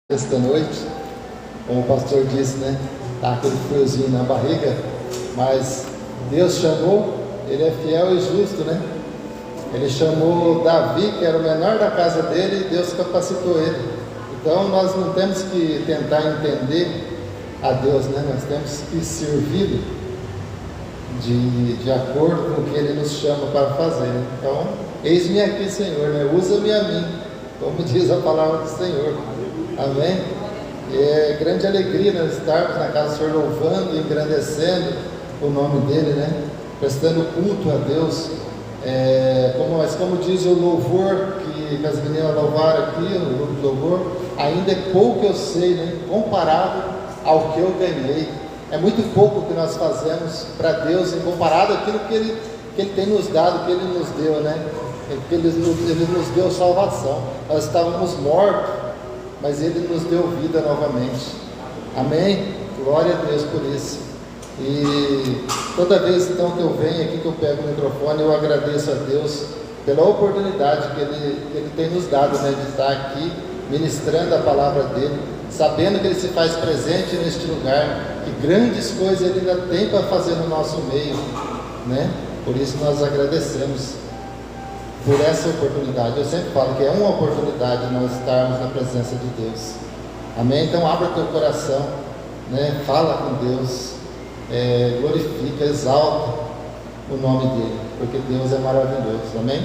Esta noite, como o pastor disse, né? Tá aquele friozinho na barriga, mas Deus chamou, Ele é fiel e justo, né? Ele chamou Davi, que era o menor da casa dele, e Deus capacitou ele. Então nós não temos que tentar entender a Deus, né? Nós temos que servir de acordo com o que Ele nos chama para fazer. Então, eis-me aqui, Senhor, né? Usa-me a mim, como diz a palavra do Senhor. Amém? E é grande alegria nós estarmos na casa do Senhor louvando e engrandecendo o nome dEle, né? Prestando culto a Deus. Como diz o louvor que as meninas louvaram aqui, no grupo de louvor, ainda é pouco eu sei, né? Comparado ao que eu ganhei. É muito pouco que nós fazemos para Deus, em comparado àquilo que Ele tem nos dado, que Ele nos deu, né? Que Ele nos deu salvação. Nós estávamos mortos, mas Ele nos deu vida novamente. Amém? Glória a Deus por isso. E toda vez então que eu venho aqui, que eu pego o microfone, eu agradeço a Deus pela oportunidade que Ele tem nos dado, né, de estar aqui ministrando a palavra dEle, sabendo que Ele se faz presente neste lugar, que grandes coisas Ele ainda tem para fazer no nosso meio, né? Por isso nós agradecemos por essa oportunidade. Eu sempre falo que é uma oportunidade nós estarmos na presença de Deus. Amém? Então abra teu coração, né? Fala com Deus, glorifica, exalta o nome dEle, porque Deus é maravilhoso. Amém?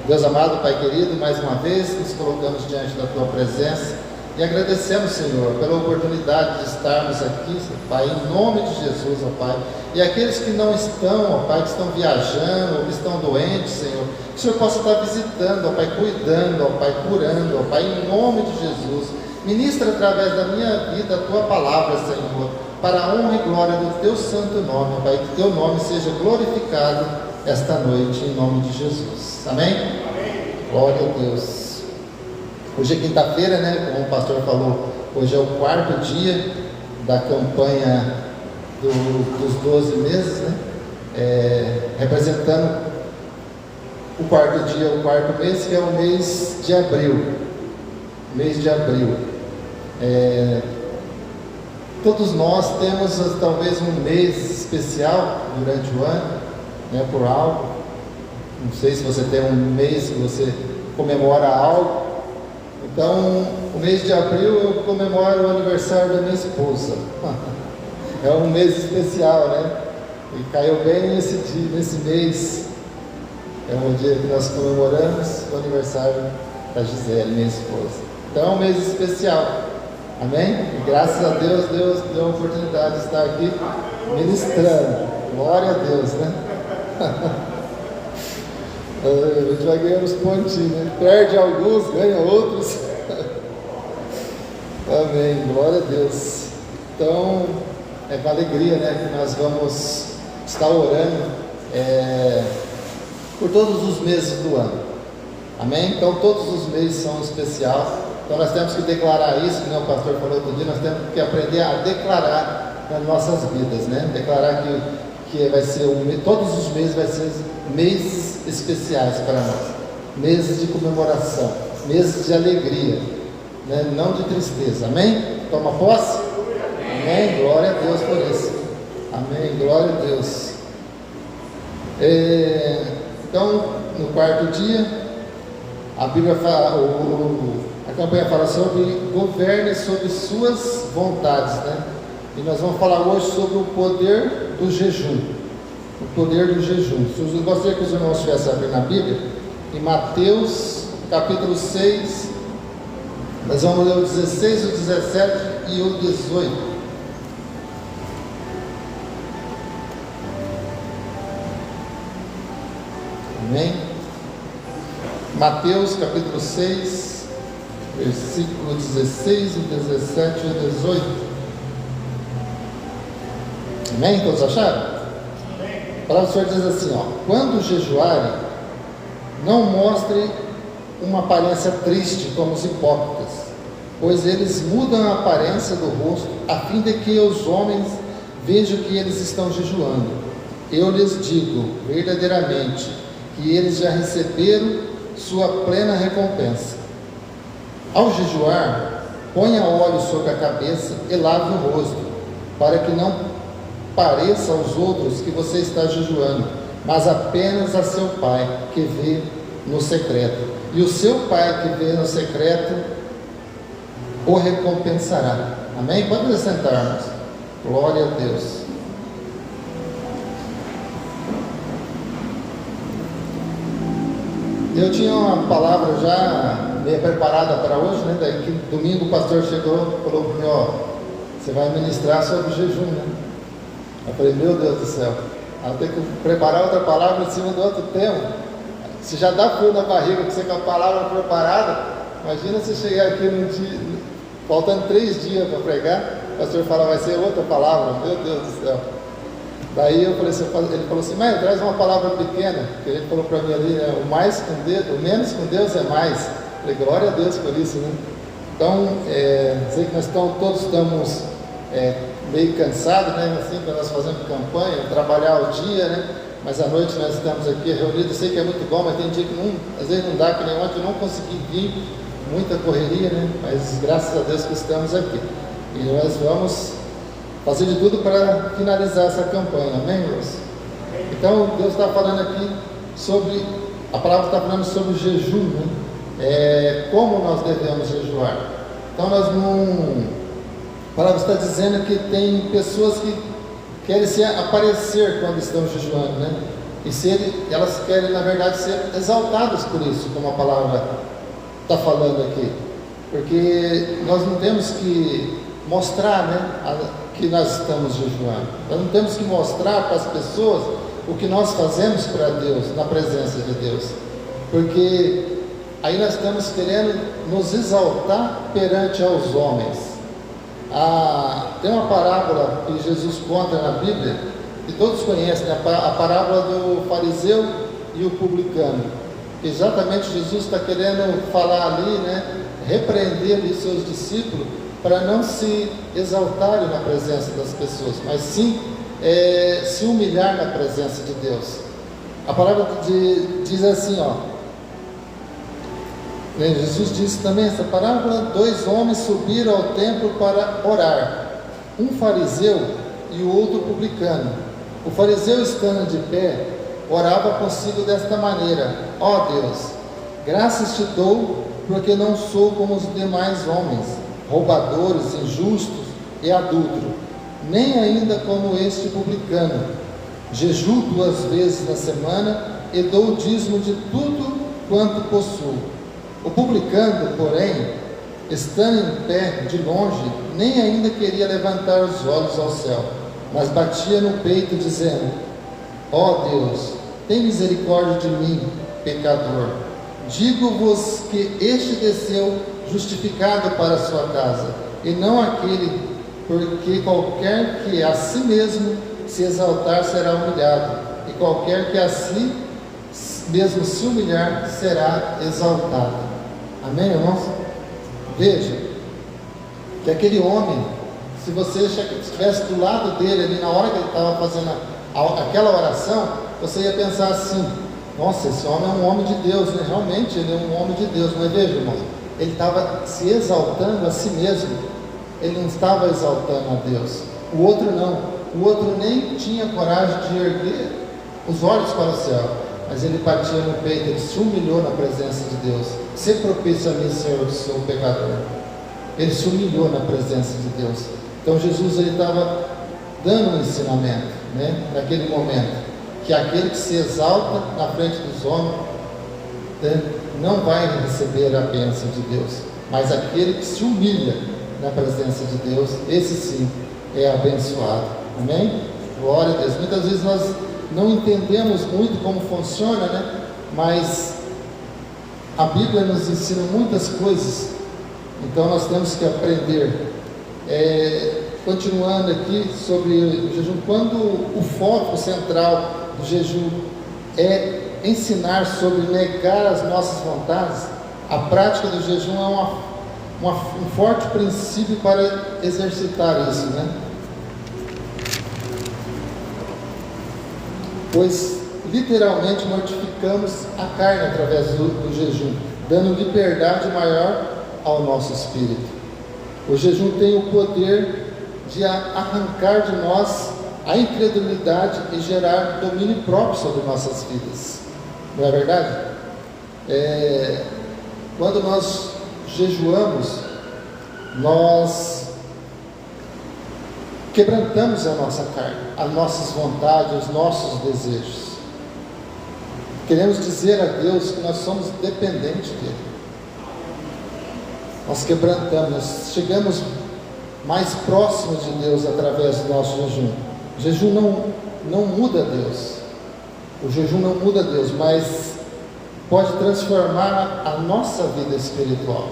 Deus amado, Pai querido, mais uma vez nos colocamos diante da tua presença e agradecemos, Senhor, pela oportunidade de estarmos aqui, Pai, em nome de Jesus, ó Pai. E aqueles que não estão, ó Pai, que estão viajando, ou que estão doentes, Senhor, que o Senhor possa estar visitando, ó Pai, cuidando, ó Pai, curando, ó Pai, em nome de Jesus. Ministra através da minha vida a tua palavra, Senhor, para a honra e glória do teu santo nome, ó Pai, que teu nome seja glorificado esta noite, em nome de Jesus. Amém? Amém. Glória a Deus. Hoje é quinta-feira, né? Como o pastor falou, hoje é o quarto dia da campanha dos 12 meses, né? Representando o quarto dia, o quarto mês, que é o mês de abril. Mês de abril. Todos nós temos talvez um mês especial durante o ano, né? Por algo. Não sei se você tem um mês que você comemora algo. Então, o mês de abril eu comemoro o aniversário da minha esposa. É um mês especial, né? E caiu bem nesse mês. É um dia que nós comemoramos o aniversário da Gisele, minha esposa. Então é um mês especial. Amém? E graças a Deus, Deus deu a oportunidade de estar aqui ministrando. Glória a Deus, né? A gente vai ganhando os pontinhos, né? Perde alguns, ganha outros. Amém, glória a Deus. Então, é com alegria, né, que nós vamos estar orando por todos os meses do ano. Amém? Então, todos os meses são especial. Então, nós temos que declarar isso, como o pastor falou outro dia, nós temos que aprender a declarar nas nossas vidas, né? Declarar que vai ser todos os meses vai ser meses especiais para nós, meses de comemoração, meses de alegria, né? Não de tristeza. Amém? Toma posse? Amém? Glória a Deus por isso. Amém? Glória a Deus. Então, no quarto dia, a Bíblia fala, a campanha fala sobre governe sobre suas vontades, né? E nós vamos falar hoje sobre o poder do jejum. O poder do jejum. Eu gostaria que os irmãos estivessem abrindo na Bíblia, em Mateus capítulo 6, nós vamos ler o 16, o 17 e o 18. Amém? Mateus capítulo 6, versículo 16, o 17 e o 18. Amém? Todos acharam? A palavra do Senhor diz assim, ó: quando jejuarem, não mostrem uma aparência triste como os hipócritas, pois eles mudam a aparência do rosto, a fim de que os homens vejam que eles estão jejuando. Eu lhes digo verdadeiramente que eles já receberam sua plena recompensa. Ao jejuar, ponha óleo sobre a cabeça e lave o rosto, para que não pareça aos outros que você está jejuando, mas apenas a seu Pai que vê no secreto. E o seu Pai que vê no secreto o recompensará. Amém? Pode sentar-nos. Glória a Deus. Eu tinha uma palavra já meio preparada para hoje, né? Daí que domingo o pastor chegou e falou para mim, você vai ministrar sobre jejum, né? Eu falei, meu Deus do céu, eu tenho que preparar outra palavra em cima do outro tema. Se já dá frio na barriga com você com a palavra preparada, imagina se chegar aqui num dia, faltando 3 dias para pregar, o pastor fala, vai ser outra palavra, meu Deus do céu. Daí eu falei assim, ele falou assim, mas traz uma palavra pequena, que ele falou para mim ali, o menos com Deus é mais. Eu falei, glória a Deus por isso, né? Então, sei que nós todos estamos meio cansados, né? Assim, que nós fazemos campanha, trabalhar o dia, né? Mas à noite nós estamos aqui reunidos, sei que é muito bom, mas tem dia que às vezes não dá, que nem ontem eu não consegui vir, muita correria, né? Mas graças a Deus que estamos aqui. E nós vamos fazer de tudo para finalizar essa campanha, amém, irmãos? Então, Deus está falando aqui sobre, a palavra está falando sobre o jejum, né? Como nós devemos jejuar. Então, a palavra está dizendo que tem pessoas que querem se aparecer quando estão jejuando, né? E elas querem, na verdade, ser exaltadas por isso, como a palavra está falando aqui. Porque nós não temos que mostrar, né, que nós estamos jejuando. Nós não temos que mostrar para as pessoas o que nós fazemos para Deus, na presença de Deus. Porque aí nós estamos querendo nos exaltar perante aos homens. Tem uma parábola que Jesus conta na Bíblia, que todos conhecem, né? A parábola do fariseu e o publicano. Exatamente, Jesus está querendo falar ali, né? Repreender ali seus discípulos para não se exaltarem na presença das pessoas, mas sim se humilhar na presença de Deus. A palavra diz assim, Jesus disse também essa parábola: 2 homens subiram ao templo para orar, um fariseu e o outro publicano. O fariseu, estando de pé, orava consigo desta maneira: ó Deus, graças te dou, porque não sou como os demais homens, roubadores, injustos e adúlteros, nem ainda como este publicano. Jejuo 2 vezes na semana e dou o dízimo de tudo quanto possuo. O publicano, porém, estando em pé de longe, nem ainda queria levantar os olhos ao céu, mas batia no peito, dizendo: ó Deus, tem misericórdia de mim, pecador. Digo-vos que este desceu justificado para a sua casa, e não aquele, porque qualquer que a si mesmo se exaltar será humilhado, e qualquer que a si mesmo se humilhar será exaltado. Amém, irmãos? Veja que aquele homem, se você estivesse do lado dele ali na hora que ele estava fazendo aquela oração, você ia pensar assim: nossa, esse homem é um homem de Deus, né? Realmente ele é um homem de Deus. Mas veja, irmãos, ele estava se exaltando a si mesmo, ele não estava exaltando a Deus. O outro não, o outro nem tinha coragem de erguer os olhos para o céu, mas ele batia no peito, ele se humilhou na presença de Deus. Se propício a mim, Senhor, que sou um pecador. Ele se humilhou na presença de Deus. Então Jesus estava dando um ensinamento, né, naquele momento, que aquele que se exalta na frente dos homens, né, não vai receber a bênção de Deus, mas aquele que se humilha na presença de Deus, esse sim é abençoado. Amém? Glória a Deus. Muitas vezes nós não entendemos muito como funciona, né? Mas a Bíblia nos ensina muitas coisas, então nós temos que aprender. Continuando aqui sobre o jejum, quando o foco central do jejum é ensinar sobre negar as nossas vontades, a prática do jejum é um forte princípio para exercitar isso, né? Pois literalmente mortificamos a carne através do jejum, dando liberdade maior ao nosso espírito. O jejum tem o poder de arrancar de nós a incredulidade e gerar domínio próprio sobre nossas vidas. Não é verdade? Quando nós jejuamos, nós quebrantamos a nossa carne, as nossas vontades, os nossos desejos. Queremos dizer a Deus que nós somos dependentes dele. Nós quebrantamos, chegamos mais próximos de Deus através do nosso jejum. O jejum não muda Deus. O jejum não muda Deus, mas pode transformar a nossa vida espiritual.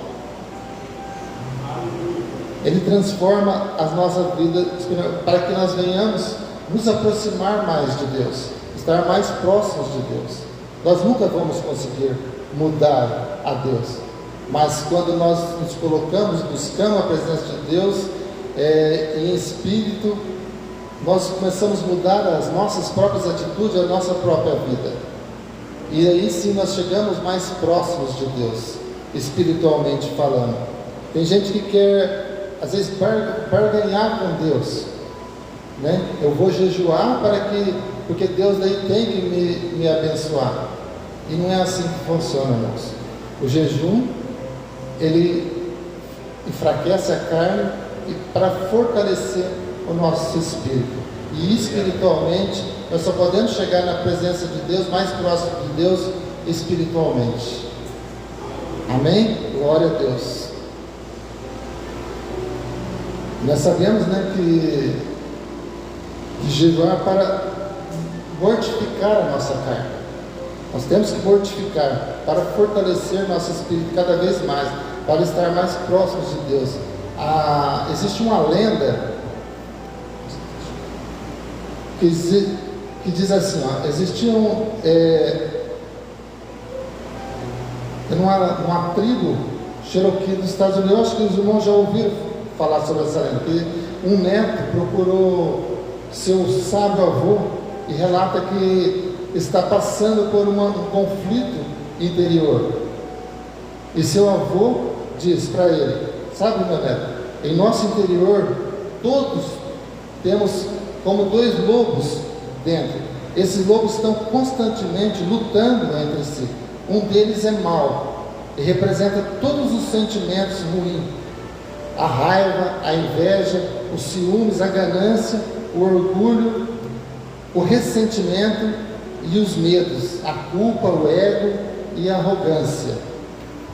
Ele transforma a nossa vida espiritual para que nós venhamos nos aproximar mais de Deus, estar mais próximos de Deus. Nós nunca vamos conseguir mudar a Deus, mas quando nós nos colocamos, buscamos a presença de Deus em espírito, nós começamos a mudar as nossas próprias atitudes, a nossa própria vida. E aí sim nós chegamos mais próximos de Deus, espiritualmente falando. Tem gente que quer, às vezes, barganhar com Deus, né? Eu vou jejuar porque Deus daí tem que me abençoar. E não é assim que funciona, irmãos. O jejum, ele enfraquece a carne para fortalecer o nosso espírito. E espiritualmente, nós só podemos chegar na presença de Deus, mais próximo de Deus espiritualmente. Amém? Glória a Deus. Nós sabemos, né, que jejuar para mortificar a nossa carne. Nós temos que mortificar para fortalecer nosso espírito cada vez mais, para estar mais próximos de Deus. Existe uma lenda que diz assim, existia numa tribo Cherokee dos Estados Unidos. Eu acho que os irmãos já ouviram falar sobre essa lenda, que um neto procurou seu sábio avô e relata que está passando por um conflito interior, e seu avô diz para ele: sabe, meu neto, em nosso interior todos temos como dois lobos dentro. Esses lobos estão constantemente lutando entre si. Um deles é mau e representa todos os sentimentos ruins: a raiva, a inveja, os ciúmes, a ganância, o orgulho, o ressentimento e os medos, a culpa, o ego e a arrogância.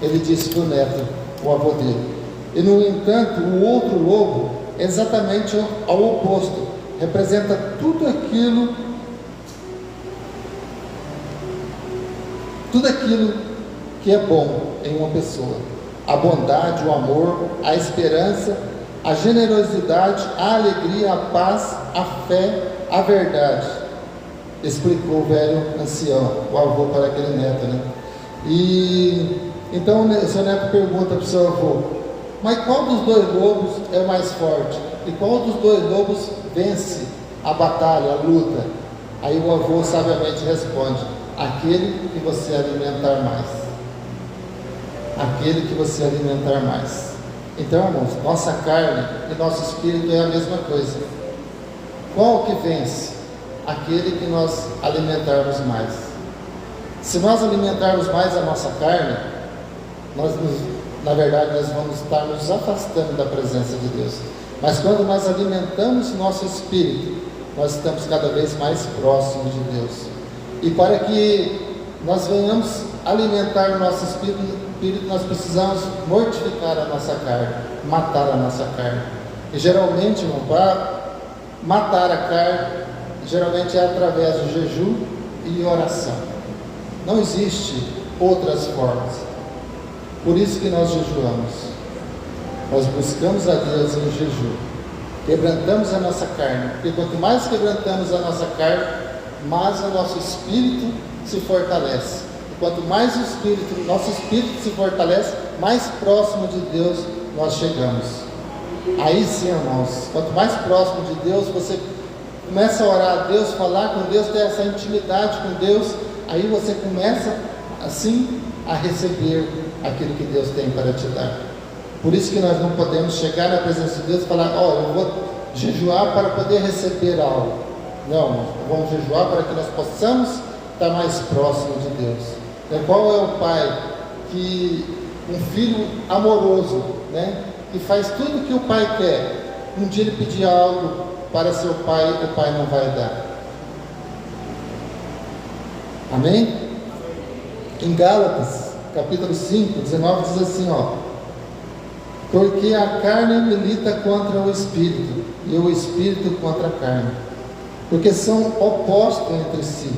Ele disse para o neto, o avô dele. E no entanto, o outro lobo é exatamente ao oposto, representa tudo aquilo que é bom em uma pessoa: a bondade, o amor, a esperança, a generosidade, a alegria, a paz, a fé, a verdade. Explicou o velho ancião, o avô, para aquele neto, né? E então o seu neto pergunta para o seu avô: mas qual dos dois lobos é mais forte? E qual dos dois lobos vence a batalha, a luta? Aí o avô sabiamente responde: aquele que você alimentar mais. Aquele que você alimentar mais. Então, irmãos, nossa carne e nosso espírito é a mesma coisa. Qual que vence? Aquele que nós alimentarmos mais. Se nós alimentarmos mais a nossa carne, na verdade nós vamos estar nos afastando da presença de Deus. Mas quando nós alimentamos nosso espírito, nós estamos cada vez mais próximos de Deus. E para que nós venhamos alimentar o nosso espírito, nós precisamos mortificar a nossa carne, matar a nossa carne. E geralmente, irmão, para matar a carne, geralmente é através do jejum e oração. Não existe outras formas. Por isso que nós jejuamos. Nós buscamos a Deus em jejum. Quebrantamos a nossa carne. Porque quanto mais quebrantamos a nossa carne, mais o nosso espírito se fortalece. E quanto mais nosso espírito se fortalece, mais próximo de Deus nós chegamos. Aí sim, irmãos, quanto mais próximo de Deus você começa a orar a Deus, falar com Deus, ter essa intimidade com Deus, aí você começa assim a receber aquilo que Deus tem para te dar. Por isso que nós não podemos chegar na presença de Deus e falar: eu vou jejuar para poder receber algo. Não, vamos jejuar para que nós possamos estar mais próximo de Deus. Qual é o pai que, um filho amoroso, que faz tudo que o pai quer, um dia ele pedir algo para seu pai, o pai não vai dar? Amém? Em Gálatas, capítulo 5, 19, diz assim, porque a carne milita contra o Espírito, e o Espírito contra a carne, porque são opostos entre si,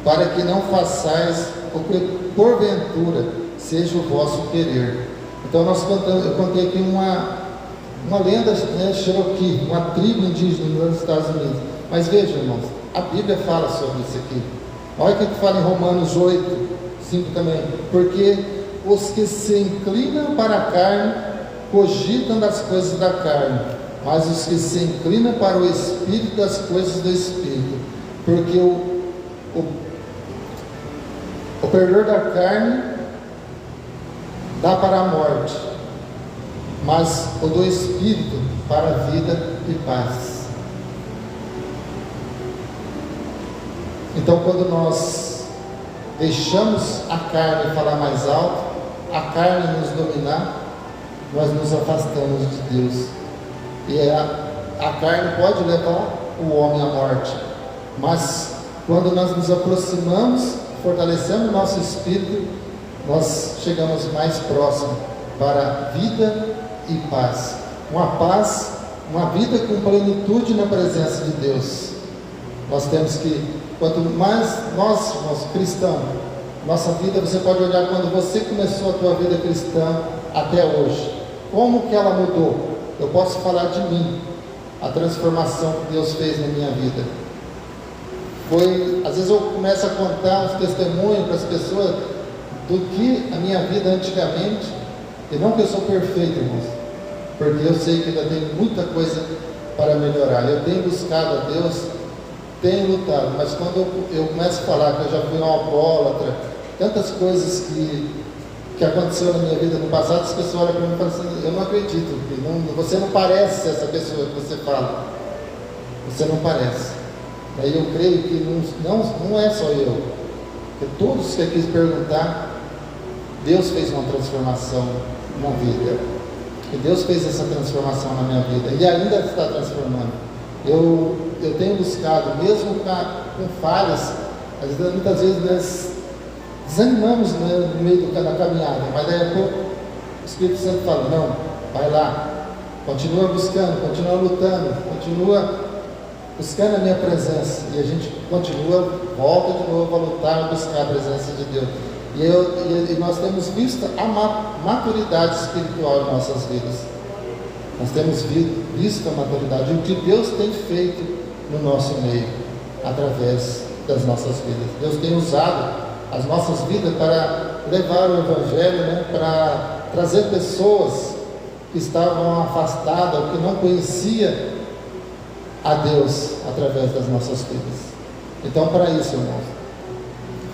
para que não façais o que porventura seja o vosso querer. Então eu contei aqui uma lenda, Cherokee, uma tribo indígena nos Estados Unidos. Mas vejam, irmãos, a Bíblia fala sobre isso aqui. Olha o que fala em Romanos 8, 5 também. Porque os que se inclinam para a carne cogitam das coisas da carne, mas os que se inclinam para o Espírito, das coisas do Espírito. Porque o perdor da carne dá para a morte, mas o do Espírito para a vida e paz. Então, quando nós deixamos a carne falar mais alto, a carne nos dominar, nós nos afastamos de Deus. E a carne pode levar o homem à morte, mas quando nós nos aproximamos, fortalecemos o nosso espírito, nós chegamos mais próximo para vida e paz. Uma paz, uma vida com plenitude na presença de Deus. Nós temos que, quanto mais nós cristãos, nossa vida, você pode olhar quando você começou a tua vida cristã até hoje, como que ela mudou? Eu posso falar de mim, a transformação que Deus fez na minha vida. Às vezes eu começo a contar uns testemunhos para as pessoas do que a minha vida antigamente, e não que eu sou perfeito, irmãos, porque eu sei que ainda tem muita coisa para melhorar. Eu tenho buscado a Deus, tenho lutado, mas quando eu começo a falar que eu já fui um alcoólatra, tantas coisas que aconteceu na minha vida no passado, as pessoas olham para mim e falam assim: eu não acredito, você não parece essa pessoa que você fala, você não parece. Aí eu creio que não é só eu, que todos que aqui perguntar, Deus fez uma transformação na vida, e Deus fez essa transformação na minha vida, e ainda está transformando. Eu tenho buscado, mesmo com falhas, muitas vezes nós desanimamos no meio da caminhada, mas daí a pouco o Espírito Santo fala: não, vai lá, continua buscando, continua lutando, continua buscando a minha presença, e a gente volta de novo a lutar, a buscar a presença de Deus. E nós temos visto a maturidade espiritual em nossas vidas. Nós temos visto a maturidade, o que Deus tem feito no nosso meio, através das nossas vidas. Deus tem usado as nossas vidas para levar o Evangelho, para trazer pessoas que estavam afastadas, que não conheciam a Deus através das nossas vidas. Então, para isso, irmãos,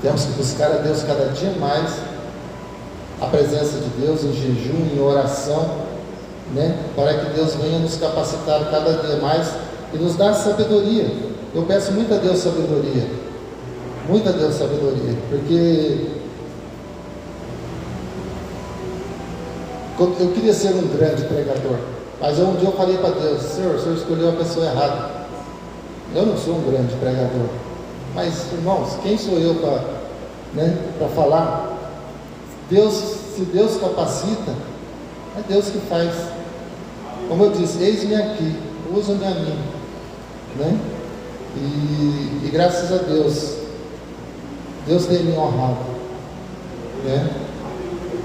temos que buscar a Deus cada dia mais, a presença de Deus em jejum, em oração, para que Deus venha nos capacitar cada dia mais e nos dar sabedoria. Eu peço muito a Deus sabedoria, porque eu queria ser um grande pregador, mas um dia eu falei para Deus: Senhor, o Senhor escolheu a pessoa errada. Eu não sou um grande pregador, mas, irmãos, quem sou eu para falar? Se Deus capacita, é Deus que faz. Como eu disse, eis-me aqui, usa-me a mim, e graças a Deus, Deus tem me honrado,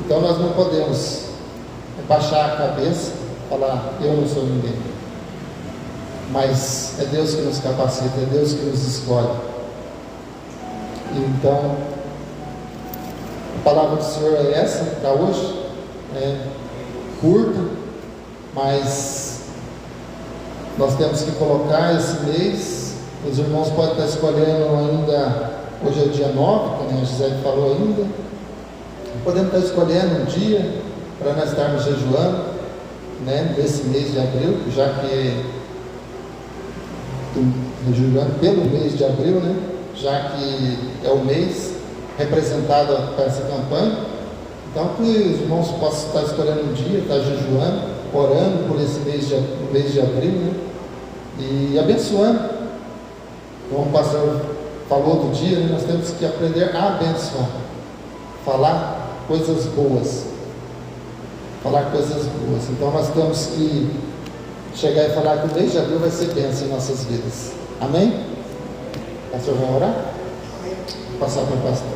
Então nós não podemos baixar a cabeça, falar: eu não sou ninguém. Mas é Deus que nos capacita, é Deus que nos escolhe. Então, a palavra do Senhor é essa para hoje, curta, mas nós temos que colocar esse mês. Os irmãos podem estar escolhendo ainda, hoje é dia 9, como a Gisele falou ainda, podemos estar escolhendo um dia, para nós estarmos jejuando, né, nesse mês de abril, já que jejuando pelo mês de abril, né, já que é o mês representado para essa campanha. Então, que os irmãos possam estar escolhendo um dia, estar jejuando, orando por esse mês de abril, né, e abençoando. Como o pastor falou do dia, né, nós temos que aprender a abençoar, falar coisas boas. Falar coisas boas. Então nós temos que chegar e falar que o mês de abril vai ser bênção em nossas vidas. Amém? O pastor vai orar? Vou passar para o pastor.